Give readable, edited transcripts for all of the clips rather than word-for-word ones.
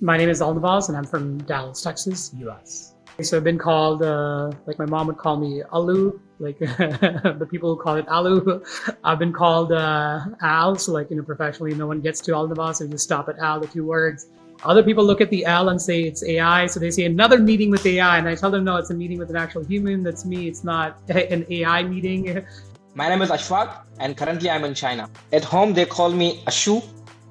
My name is Alnawaz, and I'm from Dallas, Texas, US. So I've been called, like my mom would call me Alu, like the people who call it Alu. I've been called Al, so like, professionally, no one gets to Alnawaz, so just stop at Al, the two words. Other people look at the L and say it's AI, so they say another meeting with AI, and I tell them no, it's a meeting with an actual human. That's me. It's not an AI meeting. My name is Ashfaque, and currently I'm in China. At home, they call me Ashu,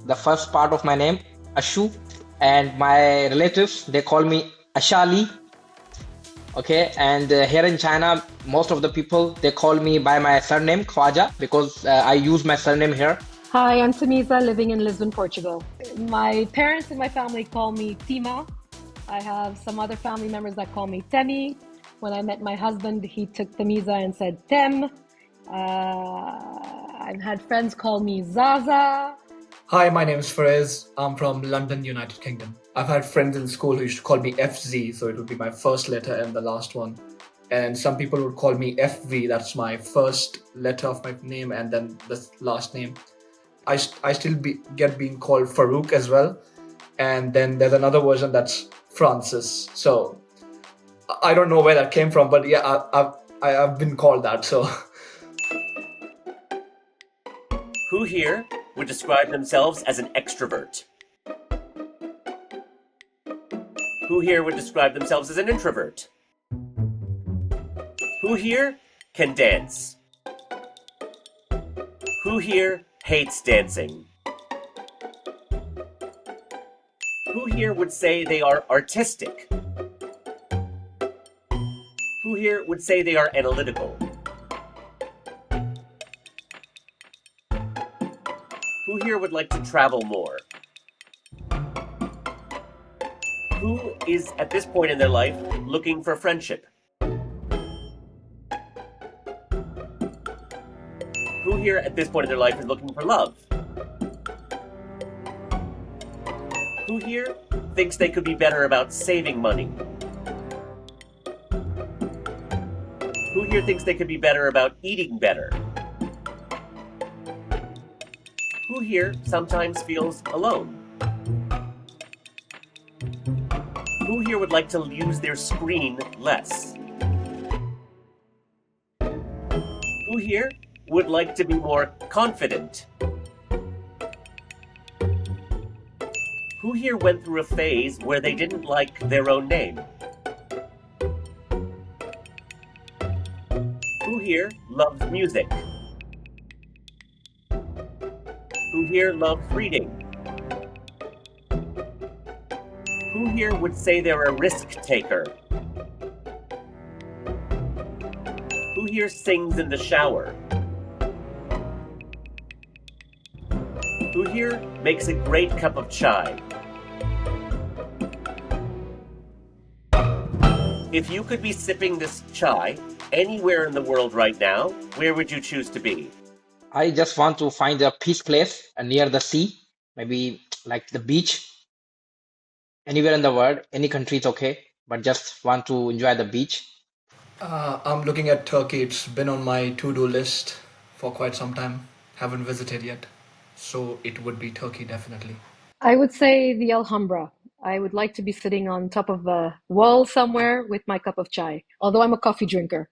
the first part of my name, Ashu, and my relatives, they call me Ashali. Okay, and here in China, most of the people, they call me by my surname, Khwaja, because I use my surname here. Hi, I'm Temiza, living in Lisbon, Portugal. My parents and my family call me Tima. I have some other family members that call me Temi. When I met my husband, he took Temiza and said Tem. I've had friends call me Zaza. Hi, my name is Farez. I'm from London, United Kingdom. I've had friends in school who used to call me FZ, so it would be my first letter and the last one. And some people would call me FV, that's my first letter of my name and then the last name. I still get being called Farouk as well. And then there's another version that's Francis. So I don't know where that came from, but yeah, I've been called that, so. Who here would describe themselves as an extrovert? Who here would describe themselves as an introvert? Who here can dance? Who here hates dancing? Who here would say they are artistic? Who here would say they are analytical? Who here would like to travel more? Who is, at this point in their life, looking for friendship? Who here, at this point in their life, is looking for love? Who here thinks they could be better about saving money? Who here thinks they could be better about eating better? Who here sometimes feels alone? Who here would like to use their screen less? Who here would like to be more confident? Who here went through a phase where they didn't like their own name? Who here loves music? Who here loves reading? Who here would say they're a risk taker? Who here sings in the shower? Who here makes a great cup of chai? If you could be sipping this chai anywhere in the world right now, where would you choose to be? I just want to find a peace place near the sea, maybe like the beach. Anywhere in the world, any country is okay, but just want to enjoy the beach. I'm looking at Turkey. It's been on my to-do list for quite some time. Haven't visited yet. So it would be Turkey, definitely. I would say the Alhambra. I would like to be sitting on top of a wall somewhere with my cup of chai, although I'm a coffee drinker.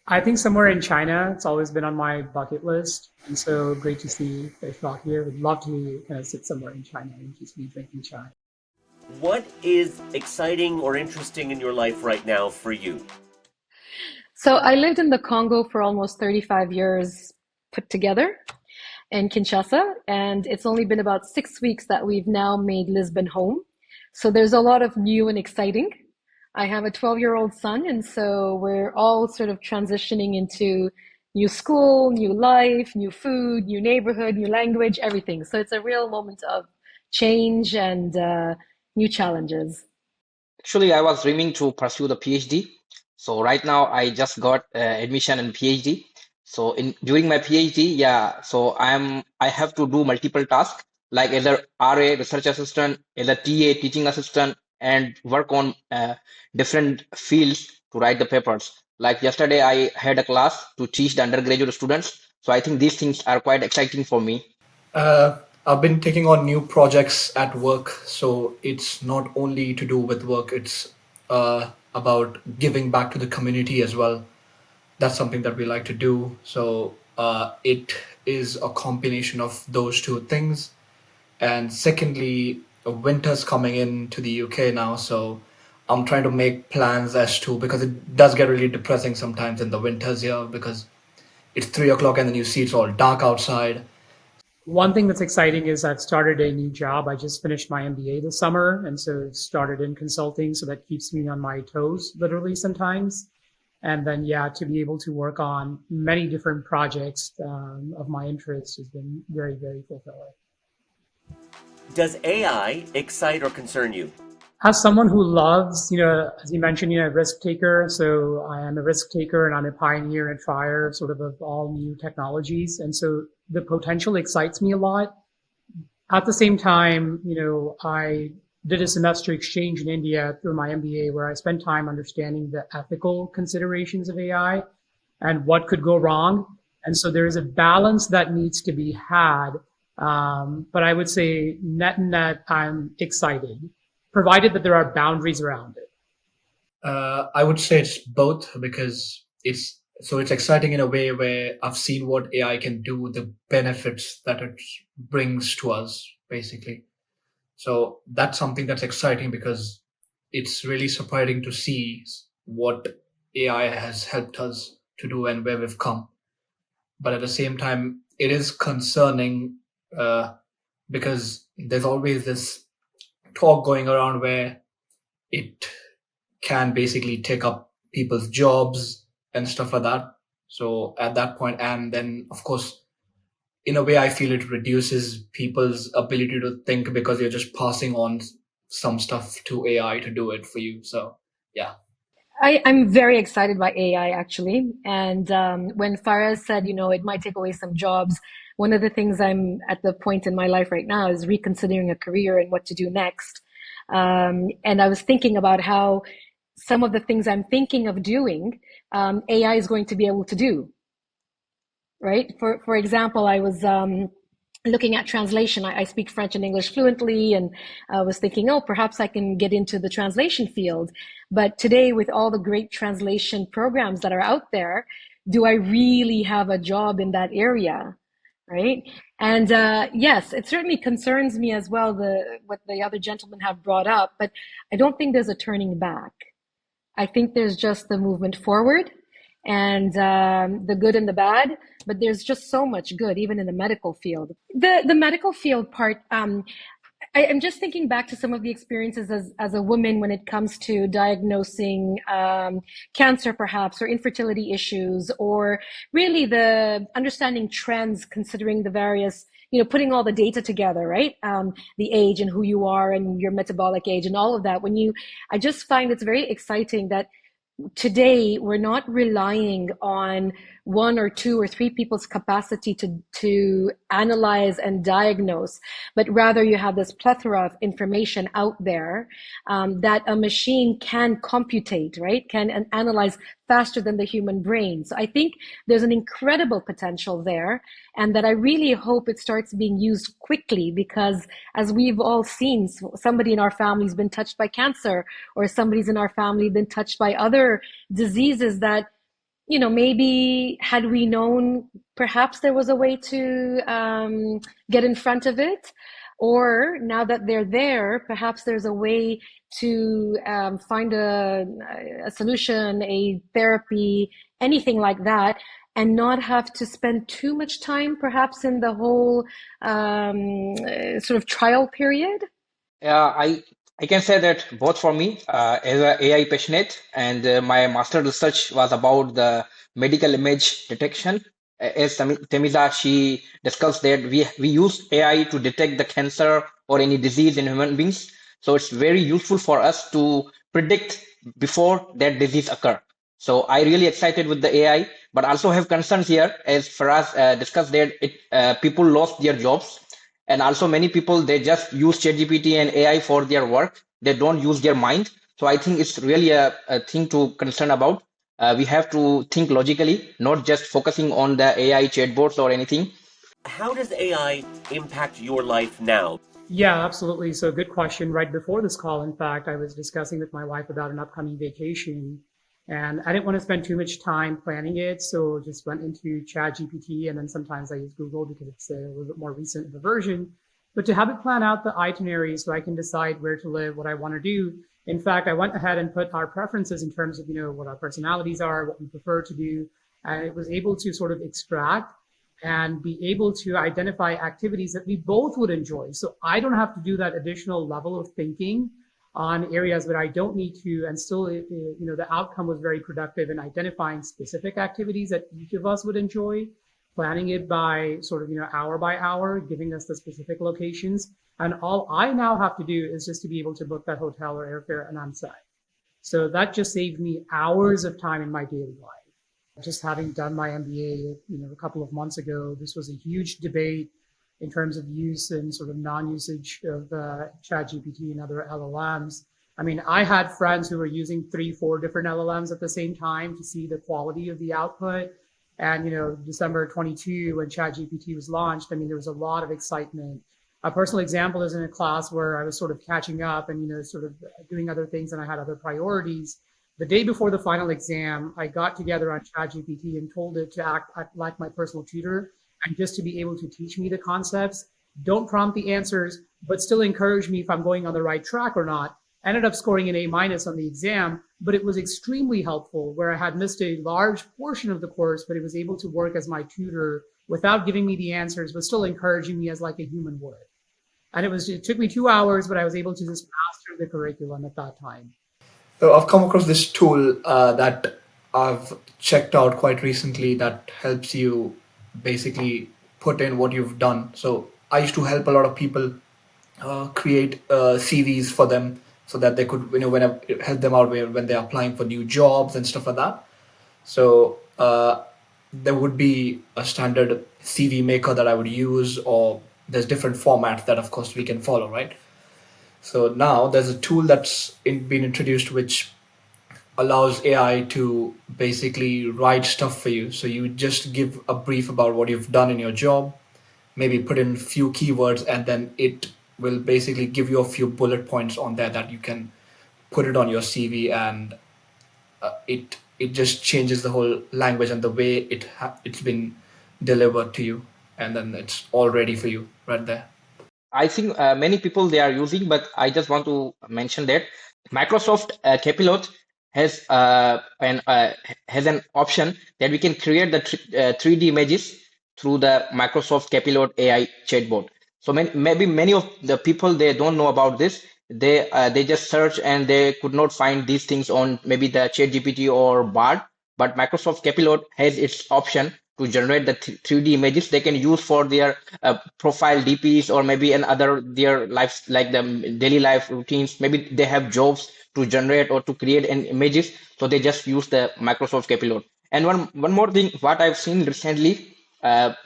I think somewhere in China, it's always been on my bucket list. And so great to see Ashfaque here. Would love to kind of sit somewhere in China and just be drinking chai. What is exciting or interesting in your life right now for you? So I lived in the Congo for almost 35 years put together in Kinshasa, and it's only been about 6 weeks that we've now made Lisbon home. So there's a lot of new and exciting. I have a 12-year-old son, and so we're all sort of transitioning into new school, new life, new food, new neighborhood, new language, everything. So it's a real moment of change and new challenges. Actually, I was dreaming to pursue the PhD. So right now I just got admission in PhD. So during my PhD, yeah, so I have to do multiple tasks like either RA, research assistant, either TA, teaching assistant, and work on different fields to write the papers. Like yesterday, I had a class to teach the undergraduate students. So I think these things are quite exciting for me. I've been taking on new projects at work, so it's not only to do with work, it's about giving back to the community as well. That's something that we like to do. So it is a combination of those two things. And secondly, winter's coming into the UK now, so I'm trying to make plans as to, because it does get really depressing sometimes in the winters here, because it's 3 o'clock and then you see it's all dark outside. One thing that's exciting is I've started a new job. I just finished my MBA this summer, and so started in consulting. So that keeps me on my toes, literally sometimes. And then, yeah, to be able to work on many different projects of my interest has been very, very fulfilling. Does AI excite or concern you? As someone who loves, as you mentioned, a risk taker. So I am a risk taker and I'm a pioneer and trier sort of all new technologies. And so the potential excites me a lot. At the same time, I did a semester exchange in India through my MBA where I spent time understanding the ethical considerations of AI and what could go wrong. And so there is a balance that needs to be had. But I would say net, I'm excited, provided that there are boundaries around it. I would say it's both, because it's exciting in a way where I've seen what AI can do, the benefits that it brings to us, basically. So that's something that's exciting, because it's really surprising to see what AI has helped us to do and where we've come. But at the same time, it is concerning because there's always this talk going around where it can basically take up people's jobs and stuff like that. So at that point, and then of course, in a way, I feel it reduces people's ability to think, because you're just passing on some stuff to AI to do it for you. So yeah. I'm very excited by AI actually. And when Farez said, it might take away some jobs, one of the things I'm at the point in my life right now is reconsidering a career and what to do next. And I was thinking about how some of the things I'm thinking of doing, AI is going to be able to do, right? For example, I was looking at translation. I speak French and English fluently, and I was thinking, oh, perhaps I can get into the translation field. But today, with all the great translation programs that are out there, do I really have a job in that area? Right. And yes, it certainly concerns me as well, what the other gentlemen have brought up, but I don't think there's a turning back. I think there's just the movement forward and the good and the bad, but there's just so much good, even in the medical field. The medical field part, I'm just thinking back to some of the experiences as a woman when it comes to diagnosing cancer, perhaps, or infertility issues, or really the understanding trends, considering the various, putting all the data together, right? The age and who you are and your metabolic age and all of that. I just find it's very exciting that today we're not relying on one or two or three people's capacity to analyze and diagnose, but rather you have this plethora of information out there that a machine can computate, right? Can analyze faster than the human brain. So I think there's an incredible potential there, and that I really hope it starts being used quickly, because as we've all seen, somebody in our family's been touched by cancer, or somebody's in our family been touched by other diseases that, maybe had we known, perhaps there was a way to get in front of it. Or now that they're there, perhaps there's a way to find a solution, a therapy, anything like that, and not have to spend too much time, perhaps, in the whole sort of trial period. I can say that both for me as a AI passionate, and my master research was about the medical image detection. As Temiza, she discussed that we use AI to detect the cancer or any disease in human beings. So it's very useful for us to predict before that disease occur. So I really excited with the AI, but also have concerns here, as Faraz discussed that people lost their jobs, and also many people, they just use ChatGPT and AI for their work. They don't use their mind. So I think it's really a thing to concern about. We have to think logically, not just focusing on the AI chatbots or anything. How does AI impact your life now? Yeah, absolutely. So good question. Right before this call, in fact, I was discussing with my wife about an upcoming vacation, and I didn't want to spend too much time planning it, so just went into ChatGPT, and then sometimes I use Google because it's a little bit more recent of a version. But to have it plan out the itinerary so I can decide where to live, what I want to do. In fact, I went ahead and put our preferences in terms of, what our personalities are, what we prefer to do, and it was able to sort of extract and be able to identify activities that we both would enjoy. So I don't have to do that additional level of thinking on areas that I don't need to. And still, the outcome was very productive in identifying specific activities that each of us would enjoy, planning it by sort of, hour by hour, giving us the specific locations. And all I now have to do is just to be able to book that hotel or airfare and I'm set. So that just saved me hours of time in my daily life. Just having done my MBA, a couple of months ago, this was a huge debate in terms of use and sort of non-usage of ChatGPT and other LLMs. I mean, I had friends who were using 3-4 different LLMs at the same time to see the quality of the output. And, December 22, when ChatGPT was launched, I mean, there was a lot of excitement. A personal example is in a class where I was sort of catching up and, sort of doing other things and I had other priorities. The day before the final exam, I got together on ChatGPT and told it to act like my personal tutor and just to be able to teach me the concepts. Don't prompt the answers, but still encourage me if I'm going on the right track or not. Ended up scoring an A- on the exam, but it was extremely helpful where I had missed a large portion of the course, but it was able to work as my tutor without giving me the answers, but still encouraging me as like a human would. And it took me 2 hours, but I was able to just master the curriculum at that time. So I've come across this tool that I've checked out quite recently that helps you basically put in what you've done. So I used to help a lot of people create CVs for them so that they could, help them out when they're applying for new jobs and stuff like that. So there would be a standard CV maker that I would use, or there's different formats that, of course, we can follow, right? So now there's a tool that's been introduced which allows AI to basically write stuff for you. So you just give a brief about what you've done in your job, maybe put in a few keywords, and then it will basically give you a few bullet points on there that you can put it on your CV, and it just changes the whole language and the way it's been delivered to you, and then it's all ready for you right there. I think many people they are using, but I just want to mention that Microsoft Copilot has has an option that we can create the 3D images through the Microsoft Copilot AI chatbot. So maybe many of the people they don't know about this. They just search and they could not find these things on maybe the ChatGPT or Bard. But Microsoft Copilot has its option to generate the 3D images they can use for their profile DPs or maybe another their lives like the daily life routines. Maybe they have jobs to generate or to create an images, so they just use the Microsoft Copilot. And one more thing, what I've seen recently,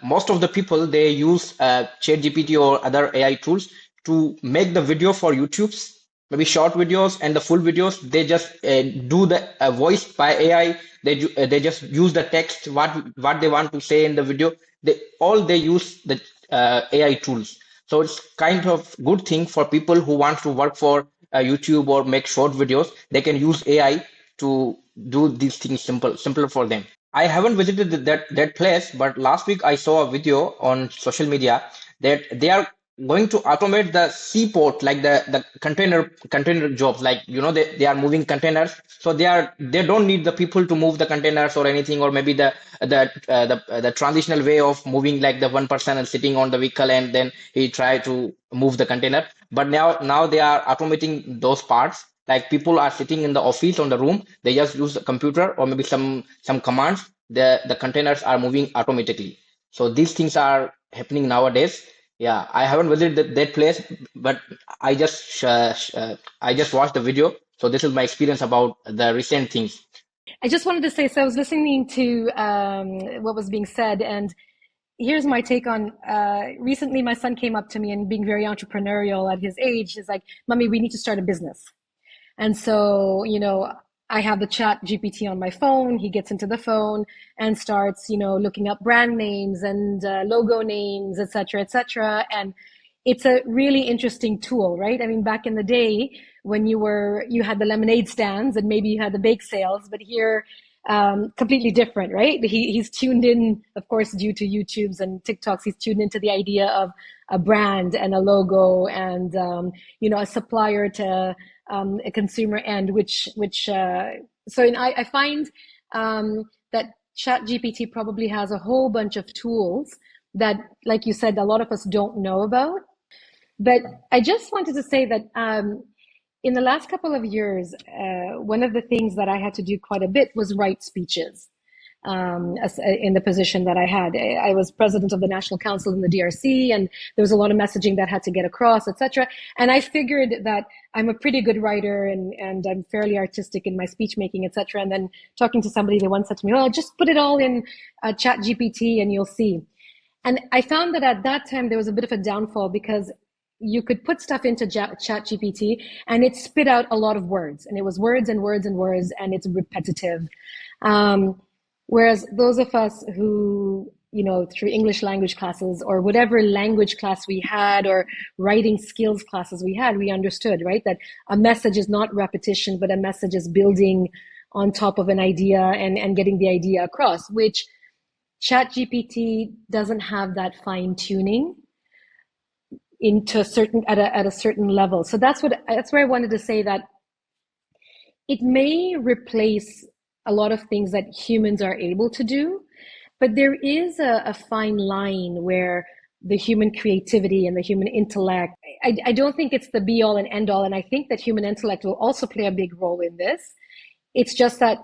most of the people they use ChatGPT or other AI tools to make the video for YouTube's maybe short videos and the full videos. They just do the voice by AI. They just use the text what they want to say in the video. They use the AI tools. So it's kind of good thing for people who want to work for YouTube or make short videos. They can use AI to do these things simpler for them. I haven't visited that place, but last week I saw a video on social media that they are going to automate the seaport, like the container jobs, like they are moving containers, so they don't need the people to move the containers or anything, or maybe the transitional way of moving, like the one person is sitting on the vehicle and then he try to move the container. But now they are automating those parts, like people are sitting in the office on the room, they just use a computer or maybe some commands, the containers are moving automatically. So these things are happening nowadays. Yeah, I haven't visited that place, but I just watched the video. So this is my experience about the recent things. I just wanted to say, so I was listening to what was being said, and here's my take on recently my son came up to me, and being very entrepreneurial at his age is like, "Mommy, we need to start a business." And so, I have the chat GPT on my phone. He gets into the phone and starts, looking up brand names and logo names, et cetera, et cetera. And it's a really interesting tool, right? I mean, back in the day when you had the lemonade stands and maybe you had the bake sales, but here, completely different, right? He's tuned in, of course, due to YouTubes and TikToks, he's tuned into the idea of a brand and a logo and, a supplier to a consumer end, I find that ChatGPT probably has a whole bunch of tools that, like you said, a lot of us don't know about. But I just wanted to say that in the last couple of years, one of the things that I had to do quite a bit was write speeches. In the position that I had, I was president of the National Council in the DRC, and there was a lot of messaging that had to get across, etc. And I figured that I'm a pretty good writer and I'm fairly artistic in my speech making, etc. And then talking to somebody, they once said to me, "Oh, just put it all in Chat GPT and you'll see." And I found that at that time there was a bit of a downfall because you could put stuff into Chat GPT and it spit out a lot of words, and it was words and words and words, and it's repetitive. Whereas those of us who, through English language classes or whatever language class we had or writing skills classes we had, we understood, right, that a message is not repetition, but a message is building on top of an idea and getting the idea across, which ChatGPT doesn't have that fine tuning into at a certain level. So that's where I wanted to say that it may replace a lot of things that humans are able to do, but there is a fine line where the human creativity and the human intellect, I don't think it's the be all and end all. And I think that human intellect will also play a big role in this. It's just that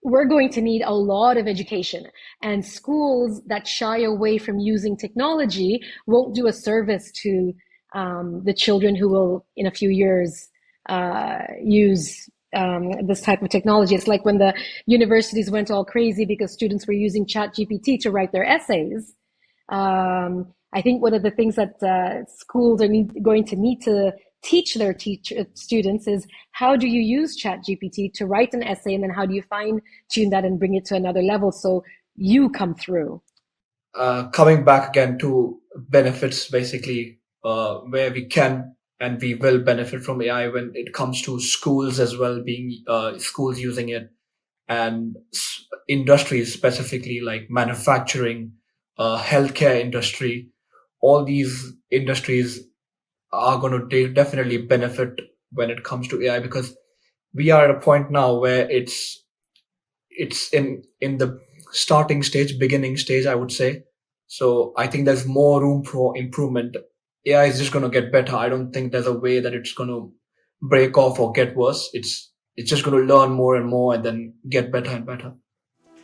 we're going to need a lot of education, and schools that shy away from using technology won't do a service to the children who will in a few years use this type of technology. It's like when the universities went all crazy because students were using Chat GPT to write their essays. I think one of the things that schools are going to need to teach their students is how do you use Chat GPT to write an essay, and then how do you fine tune that and bring it to another level so you come through. Coming back again to benefits, basically, where we can and we will benefit from AI when it comes to schools as well, being schools using it, and industries specifically like manufacturing, healthcare industry. All these industries are going to definitely benefit when it comes to AI, because we are at a point now where it's in the starting stage, beginning stage, I would say. So I think there's more room for improvement. AI is just going to get better. I don't think there's a way that it's going to break off or get worse. It's just going to learn more and more and then get better and better.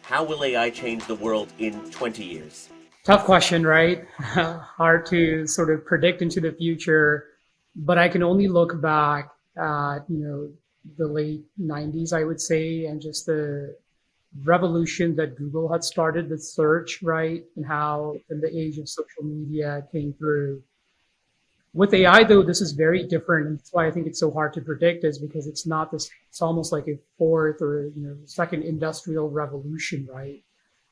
How will AI change the world in 20 years? Tough question, right? Hard to sort of predict into the future, but I can only look back at, the late 90s, I would say, and just the revolution that Google had started with search, right? And how in the age of social media came through. With AI, though, this is very different. And that's why I think it's so hard to predict, is because it's not this, it's almost like a fourth or, second industrial revolution, right?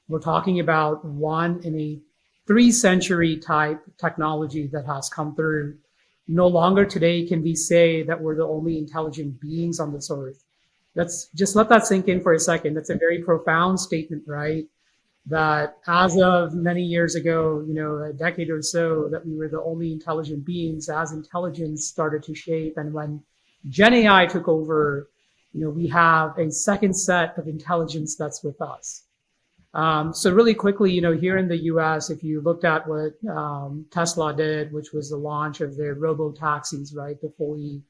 We're talking about one in a 3-century type technology that has come through. No longer today can we say that we're the only intelligent beings on this earth. Let's just let that sink in for a second. That's a very profound statement, right? That as of many years ago, a decade or so, that we were the only intelligent beings. As intelligence started to shape, and when Gen AI took over, we have a second set of intelligence that's with us. So really quickly, here in the US, if you looked at what Tesla did, which was the launch of their robo-taxis, right? The fully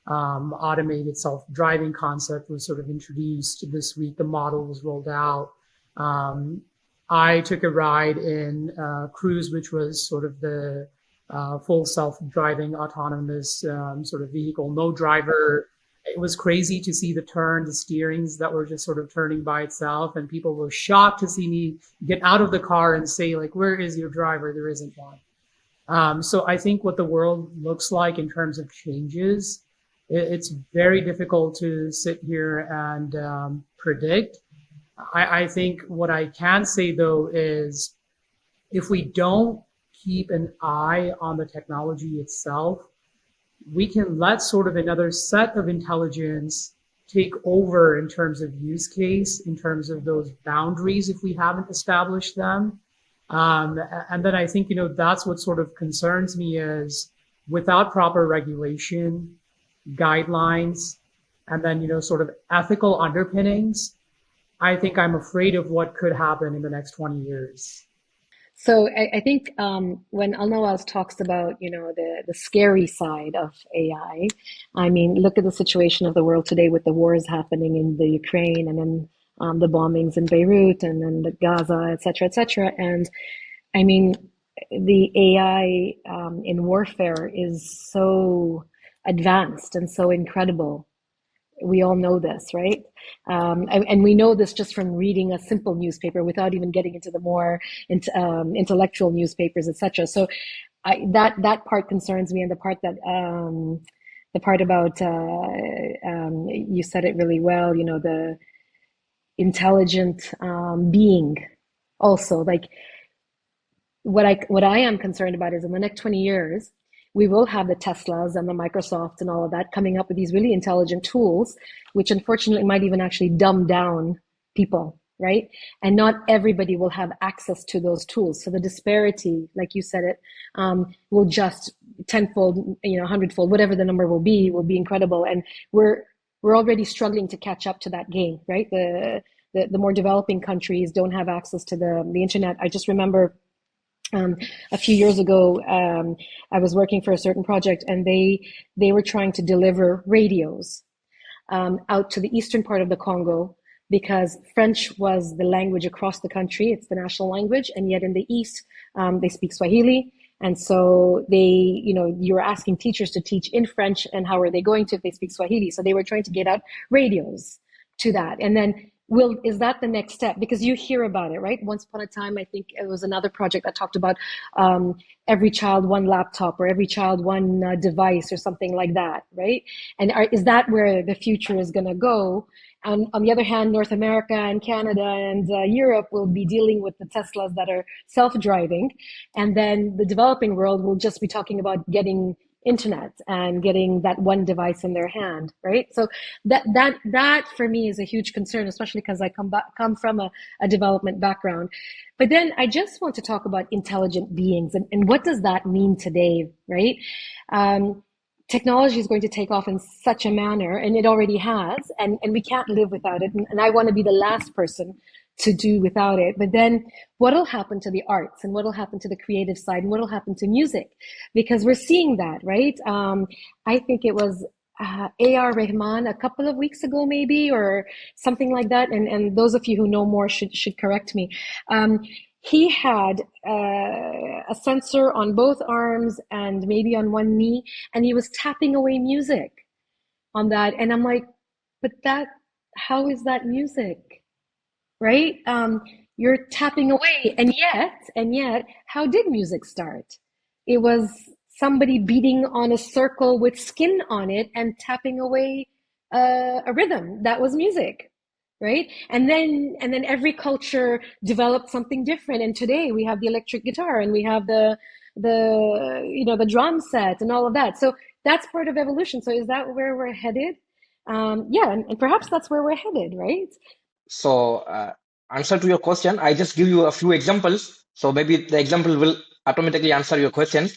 automated self-driving concept was sort of introduced this week. The model was rolled out. I took a ride in Cruise, which was sort of the full self-driving autonomous sort of vehicle, no driver. It was crazy to see the steerings that were just sort of turning by itself. And people were shocked to see me get out of the car and say, like, where is your driver? There isn't one. So I think what the world looks like in terms of changes it's very difficult to sit here and predict. I think what I can say though is if we don't keep an eye on the technology itself, we can let sort of another set of intelligence take over in terms of use case, in terms of those boundaries if we haven't established them. And then I think, that's what sort of concerns me is without proper regulation, guidelines, and then, sort of ethical underpinnings, I think I'm afraid of what could happen in the next 20 years. So I think when Alnawaz talks about, the scary side of AI, I mean, look at the situation of the world today with the wars happening in the Ukraine and then the bombings in Beirut and then the Gaza, et cetera, et cetera. And I mean, the AI in warfare is so advanced and so incredible. We all know this, right? And we know this just from reading a simple newspaper without even getting into the more intellectual newspapers, etc. So that part concerns me, and the part about you said it really well. The intelligent being, also like what I am concerned about is in the next 20 years we will have the Teslas and the Microsofts and all of that coming up with these really intelligent tools, which unfortunately might even actually dumb down people, right? And not everybody will have access to those tools. So the disparity, like you said it, will just tenfold, 100-fold, whatever the number will be incredible. And we're already struggling to catch up to that game, right? The more developing countries don't have access to the internet. I just remember a few years ago, I was working for a certain project, and they were trying to deliver radios out to the eastern part of the Congo because French was the language across the country. It's the national language, and yet in the east, they speak Swahili. And so you were asking teachers to teach in French, and how are they going to if they speak Swahili? So they were trying to get out radios to that. And then is that the next step? Because you hear about it, right? Once upon a time, I think it was another project that talked about every child one laptop or every child one device or something like that, right? And is that where the future is going to go? And on the other hand, North America and Canada and Europe will be dealing with the Teslas that are self-driving. And then the developing world will just be talking about getting internet and getting that one device in their hand, right? So that for me is a huge concern, especially because I come from a development background. But then I just want to talk about intelligent beings and what does that mean today, right? Technology is going to take off in such a manner, and it already has, and we can't live without it. And I want to be the last person to do without it. But then what'll happen to the arts, and what'll happen to the creative side, and what'll happen to music? Because we're seeing that, right? I think it was A.R. Rahman a couple of weeks ago, maybe, or something like that. And those of you who know more should correct me. He had a sensor on both arms and maybe on one knee, and he was tapping away music on that. And I'm like, but how is that music? Right? You're tapping away. And yet, how did music start? It was somebody beating on a circle with skin on it and tapping away a rhythm. That was music, right? And then every culture developed something different. And today we have the electric guitar, and we have the drum set and all of that. So that's part of evolution. So is that where we're headed? Yeah, and perhaps that's where we're headed, right? So, answer to your question, I just give you a few examples. So maybe the example will automatically answer your question.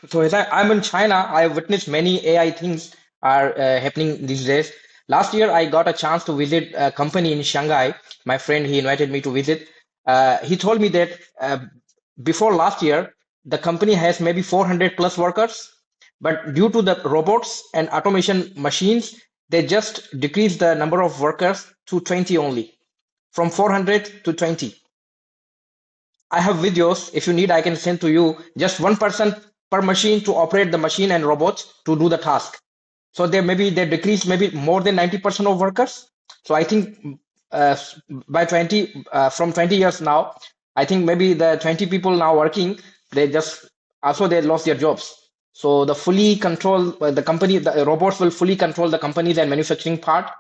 So as I'm in China, I have witnessed many AI things are happening these days. Last year, I got a chance to visit a company in Shanghai. My friend, he invited me to visit. He told me that before last year, the company has maybe 400 plus workers, but due to the robots and automation machines, they just decreased the number of workers to 20 only, from 400 to 20. I have videos. If you need, I can send to you. Just one person per machine to operate the machine and robots to do the task. So they decrease maybe more than 90% of workers. So I think by 20 from 20 years now, I think maybe the 20 people now working, they lost their jobs. So the fully control the company, the robots will fully control the companies and manufacturing part.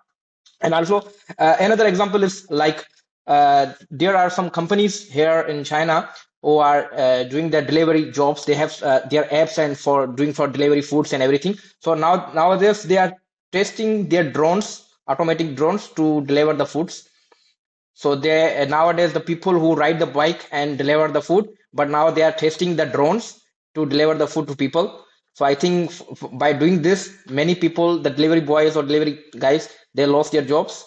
And also another example is like there are some companies here in China who are doing their delivery jobs. They have their apps and for delivery foods and everything. So nowadays they are testing their drones, automatic drones, to deliver the foods. So they nowadays the people who ride the bike and deliver the food, but now they are testing the drones to deliver the food to people. So I think by doing this, many people, the delivery boys or delivery guys, they lost their jobs.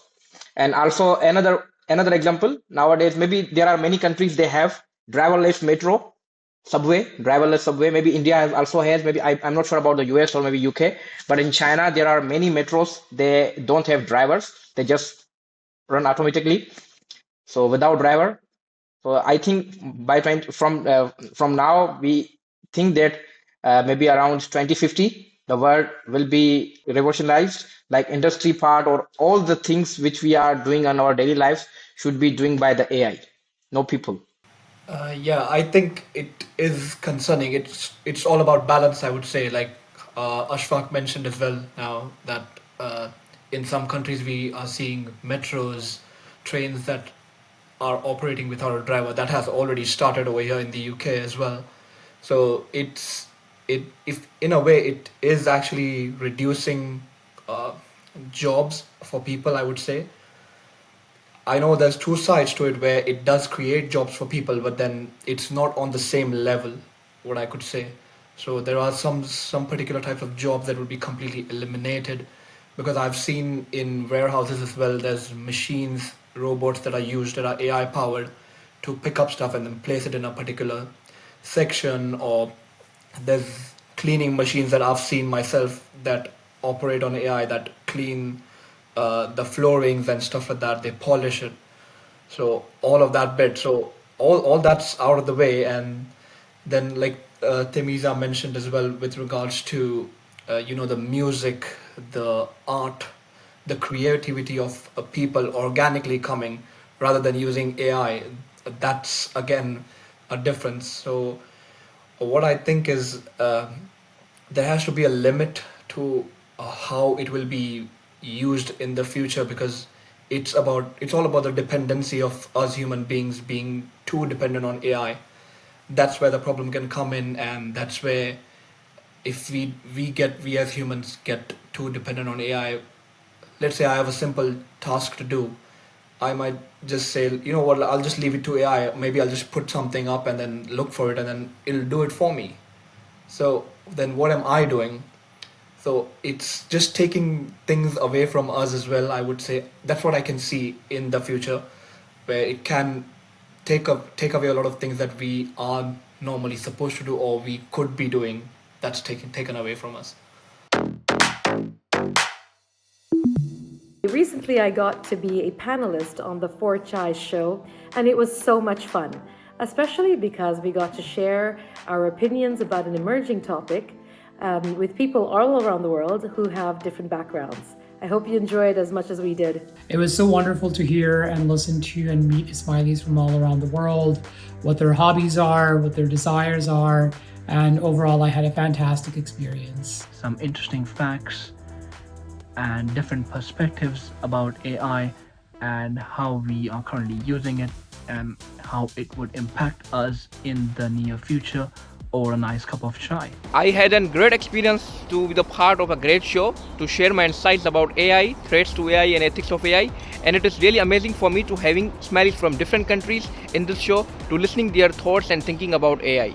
And also another example, nowadays maybe there are many countries they have driverless metro, driverless subway. Maybe India also has. Maybe I'm not sure about the US or maybe UK, but in China there are many metros. They don't have drivers. They just run automatically. So without driver. So I think by from now we think that maybe around 2050 the world will be revolutionized, like industry part or all the things which we are doing on our daily lives should be doing by the AI, no people. Yeah, I think it is concerning. It's all about balance, I would say. Like Ashfaque mentioned as well now that in some countries we are seeing metros, trains that are operating without a driver. That has already started over here in the UK as well. So if in a way it is actually reducing jobs for people, I would say. I know there's two sides to it where it does create jobs for people, but then it's not on the same level, what I could say. So there are some particular types of jobs that will be completely eliminated, because I've seen in warehouses as well, there's machines, robots that are used that are AI powered to pick up stuff and then place it in a particular section, or there's cleaning machines that I've seen myself that operate on AI that clean the floorings and stuff like that. They polish it. So all of that bit. So all that's out of the way, and then like Temiza mentioned as well with regards to the music, the art, the creativity of people organically coming rather than using AI. That's again a difference. So what I think is there has to be a limit to how it will be used in the future, because it's all about the dependency of us human beings being too dependent on AI. That's where the problem can come in, and that's where if we as humans get too dependent on AI. Let's say I have a simple task to do, I might just say, you know what, I'll just leave it to AI. Maybe I'll just put something up and then look for it, and then it'll do it for me. So then what am I doing? So it's just taking things away from us as well, I would say. That's what I can see in the future, where it can take away a lot of things that we are normally supposed to do or we could be doing. That's taken away from us. Recently, I got to be a panelist on the Four Chai show, and it was so much fun, especially because we got to share our opinions about an emerging topic with people all around the world who have different backgrounds. I hope you enjoyed as much as we did. It was so wonderful to hear and listen to and meet Ismailis from all around the world, what their hobbies are, what their desires are, and overall I had a fantastic experience. Some interesting facts and different perspectives about AI and how we are currently using it and how it would impact us in the near future over a nice cup of chai. I had a great experience to be the part of a great show, to share my insights about AI, threats to AI and ethics of AI, and it is really amazing for me to having Ismailis from different countries in this show, to listening their thoughts and thinking about AI.